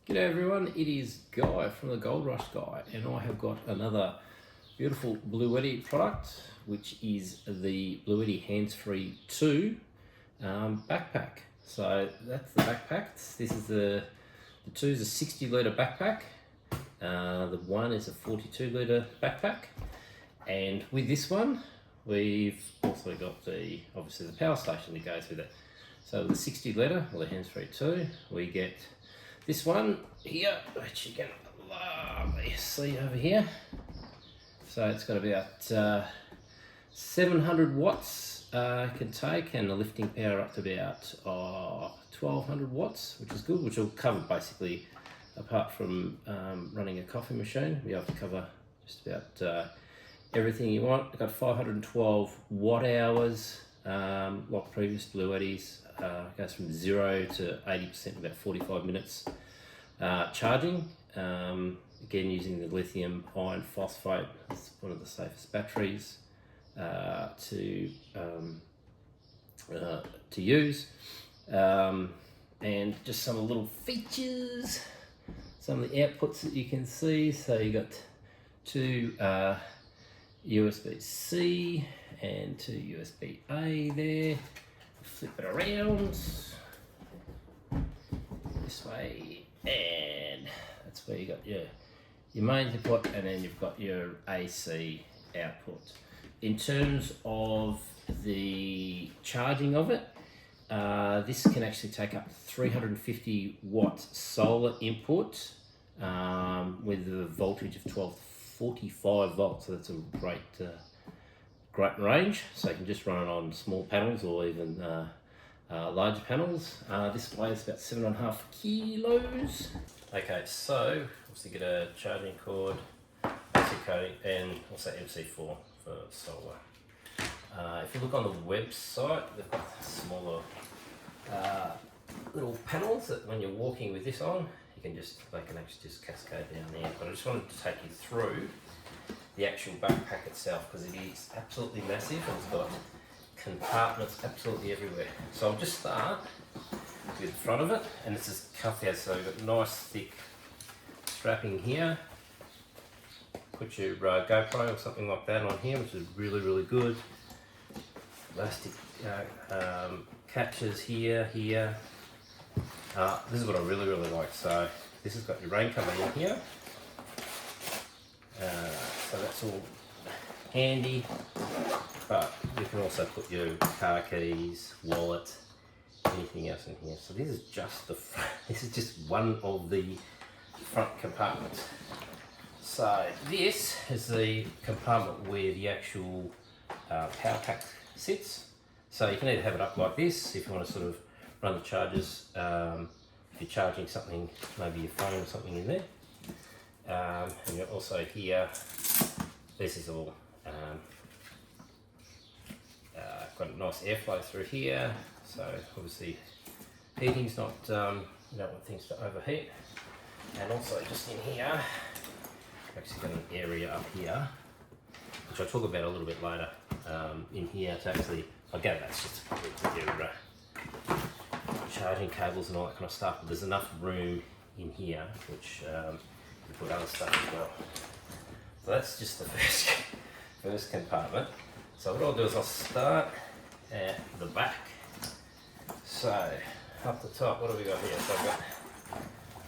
G'day everyone, it is Guy from the Gold Rush Guy, and I have got another beautiful Bluetti product, which is the Bluetti Handsfree 2 backpack. So that's the backpack. This is the 2 is a 60 litre backpack. The 1 is a 42 litre backpack, and with this one we've also got obviously the power station that goes with it. So the 60 litre, or the Handsfree 2, we get this one here, which you can see over here. So it's got about 700 watts can take, and the lifting power up to about 1200 watts, which is good, which will cover basically, apart from running a coffee machine, be able to cover just about everything you want. I've got 512 watt hours, like previous Bluettis. Goes from 0 to 80% in about 45 minutes. Charging, again using the lithium iron phosphate, it's one of the safest batteries to use. And just some of the little features, some of the outputs that you can see. So you got two USB-C and two USB-A there. Flip it around this way, and that's where you got your main input, and then you've got your AC output. In terms of the charging of it, this can actually take up to 350 watt solar input with a voltage of 1245 volts. So that's a great range. So you can just run it on small panels or even larger panels. This weighs about 7.5 kilos. Okay, so obviously get a charging cord, AC coding, and also MC4 for solar. If you look on the website, they've got smaller little panels that when you're walking with this on, they can actually just cascade down there. But I just wanted to take you through the actual backpack itself, because it is absolutely massive and it's got compartments absolutely everywhere. So I'll just start with the front of it, and this is cuffed out, so you've got nice thick strapping here. Put your GoPro or something like that on here, which is really, really good. Elastic catches here. This is what I really, really like. So this has got your rain cover in here. So that's all handy, but you can also put your car keys, wallet, anything else in here. So this is just this is just one of the front compartments. So this is the compartment where the actual power pack sits. So you can either have it up like this if you want to sort of run the charges, if you're charging something, maybe your phone or something in there. And you're also here, this is all got a nice airflow through here, so obviously heating's not, you don't want things to overheat. And also just in here, I've actually got an area up here, which I'll talk about a little bit later, in here to actually, again that's just probably put your charging cables and all that kind of stuff, but there's enough room in here which put other stuff as well. So that's just the first compartment. So what I'll do is I'll start at the back. So up the top, what do we got here? So I've got,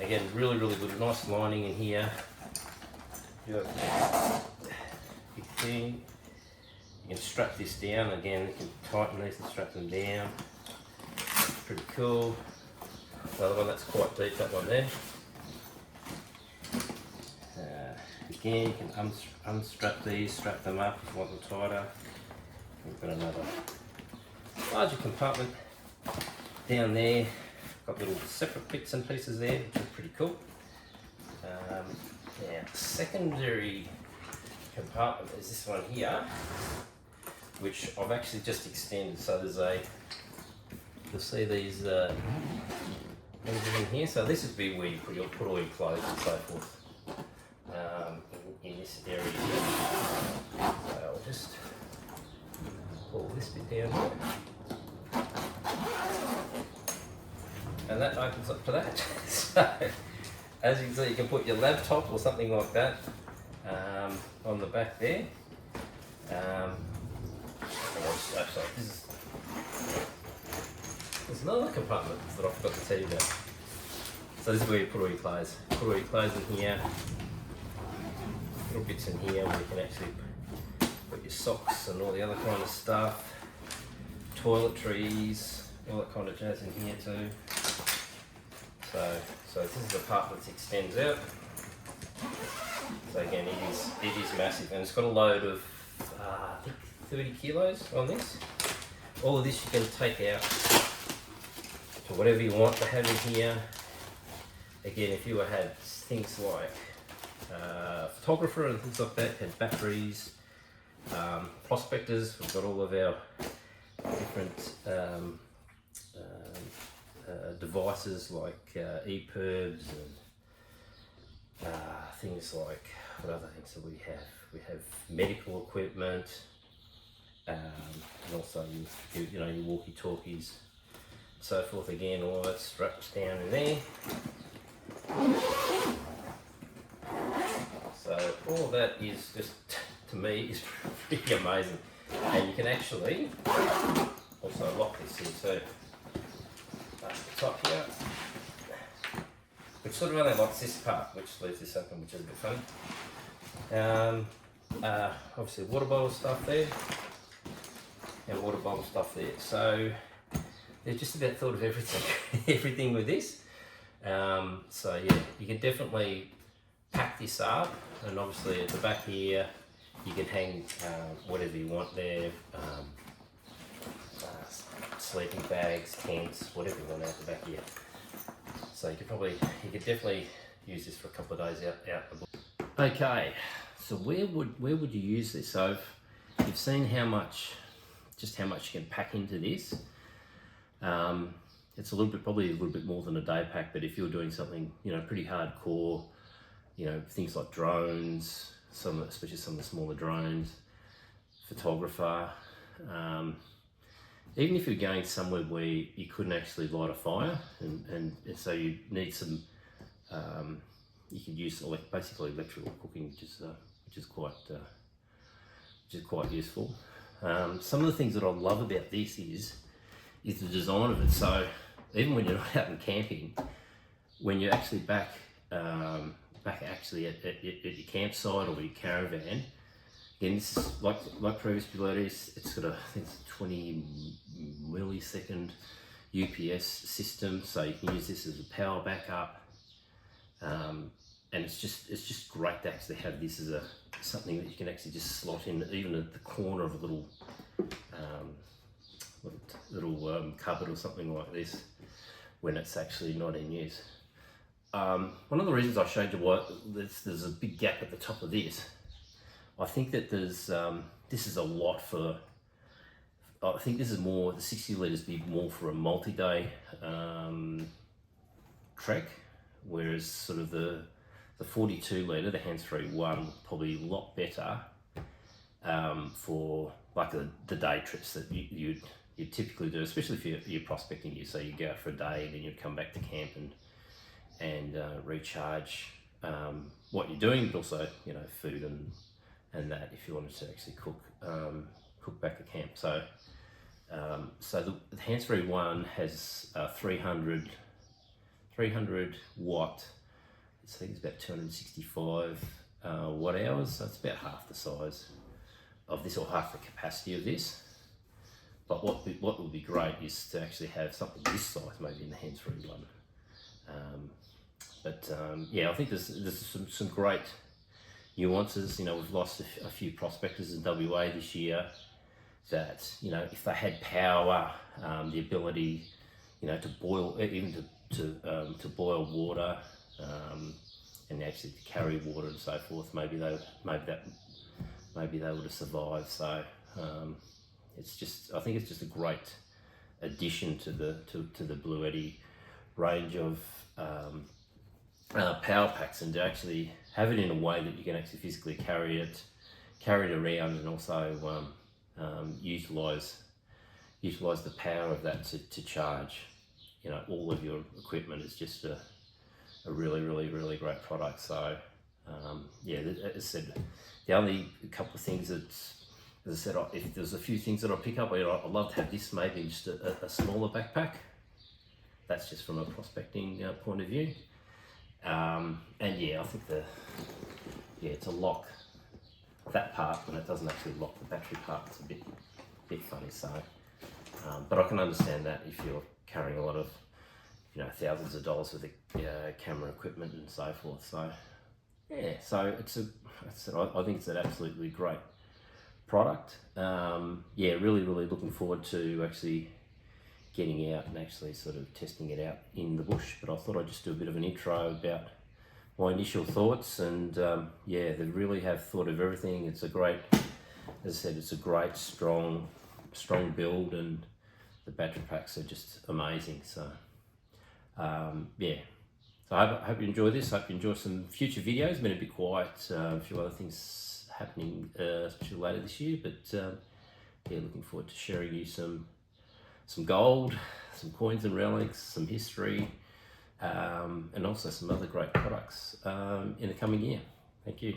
again, really, really good, nice lining in here. You've got big thing. You can strap this down. Again, you can tighten these and strap them down. Pretty cool. Another one that's quite deep, that one there. Again, you can unstrap these, strap them up if you want them tighter. We've got another larger compartment down there. Got little separate bits and pieces there, which is pretty cool. Now, secondary compartment is this one here, which I've actually just extended. So there's you'll see these things in here. So this would be where you put all your clothes and so forth. In this area here. So I'll just pull this bit down here. And that opens up to that. So as you can see, you can put your laptop or something like that on the back there. Actually, there's another compartment that I forgot to tell you about. So this is where you put all your clothes. Put all your clothes in here. Little bits in here where you can actually put your socks and all the other kind of stuff. Toiletries, all that kind of jazz in here too. So this is the part that extends out. So again, it is massive, and it's got a load of I think 30 kilos on this. All of this you can take out to whatever you want to have in here. Again, if you had things like photographer and things like that, had batteries, prospectors, we've got all of our different devices like EPIRBs and things like, what other things do we have? We have medical equipment, and also you know, your walkie-talkies, so forth. Again, all that straps down in there. So all of that is just, to me, is pretty amazing. And you can actually also lock this in. So that's the top here, which sort of only locks this part, which leaves this open, which is a bit funny. Obviously water bottle stuff there, and water bottle stuff there. So they've just about thought of everything, everything with this. So yeah, you can definitely pack this up, and obviously at the back here you can hang whatever you want there, sleeping bags, tents, whatever you want out the back here. So you could definitely use this for a couple of days out the bush. Okay, so where would you use this? So you've seen just how much you can pack into this. It's probably a little bit more than a day pack, but if you're doing something, you know, pretty hardcore, you know, things like drones, especially some of the smaller drones, photographer, even if you're going somewhere where you couldn't actually light a fire, and so you need some, you could use basically electrical cooking, which is quite useful. Some of the things that I love about this is the design of it. So even when you're not out and camping, when you're actually back actually at your campsite or your caravan, again, this is like previous Bluettis, it's got I think it's a 20 millisecond UPS system, so you can use this as a power backup, and it's just great to actually have this as something that you can actually just slot in, even at the corner of a little cupboard or something like this when it's actually not in use. One of the reasons I showed you why there's a big gap at the top of this, I think that this is a lot for, I think this is more, the 60 litres be more for a multi-day trek, whereas sort of the 42 litre, the Handsfree one, probably a lot better for like the day trips that you'd typically do, especially if you're prospecting. So you go out for a day and then you'd come back to camp and recharge what you're doing, but also, you know, food and that, if you wanted to actually cook back at camp. So the Handsfree one has 300 watt. I think it's about 265 watt hours. So it's about half the size of this, or half the capacity of this. But what would be great is to actually have something this size, maybe in the Handsfree one. Yeah, I think there's some great nuances. You know, we've lost a few prospectors in WA this year that, you know, if they had power, the ability, you know, to boil, even to boil water, and actually to carry water and so forth, maybe they would have survived. So I think it's just a great addition to the Bluetti range of power packs, and to actually have it in a way that you can actually physically carry it around, and also utilize the power of that to charge, you know, all of your equipment. Is just a really great product. So yeah, as I said, the only couple of things that, as I said, if there's a few things that I'll pick up, I'd love to have this maybe in just a smaller backpack. That's just from a prospecting point of view. And yeah, I think to lock that part when it doesn't actually lock the battery part, it's a bit funny. So, but I can understand that if you're carrying a lot of, thousands of dollars worth of camera equipment and so forth. So yeah, so I think it's an absolutely great product. Yeah, really looking forward to actually getting out and actually sort of testing it out in the bush. But I thought I'd just do a bit of an intro about my initial thoughts, and yeah, they really have thought of everything. It's a great, as I said, it's a great strong build, and the battery packs are just amazing. So yeah, so I hope you enjoy this. I hope you enjoy some future videos. It's been a bit quiet, a few other things happening especially later this year, but yeah, looking forward to sharing you some gold, some coins and relics, some history, and also some other great products in the coming year. Thank you.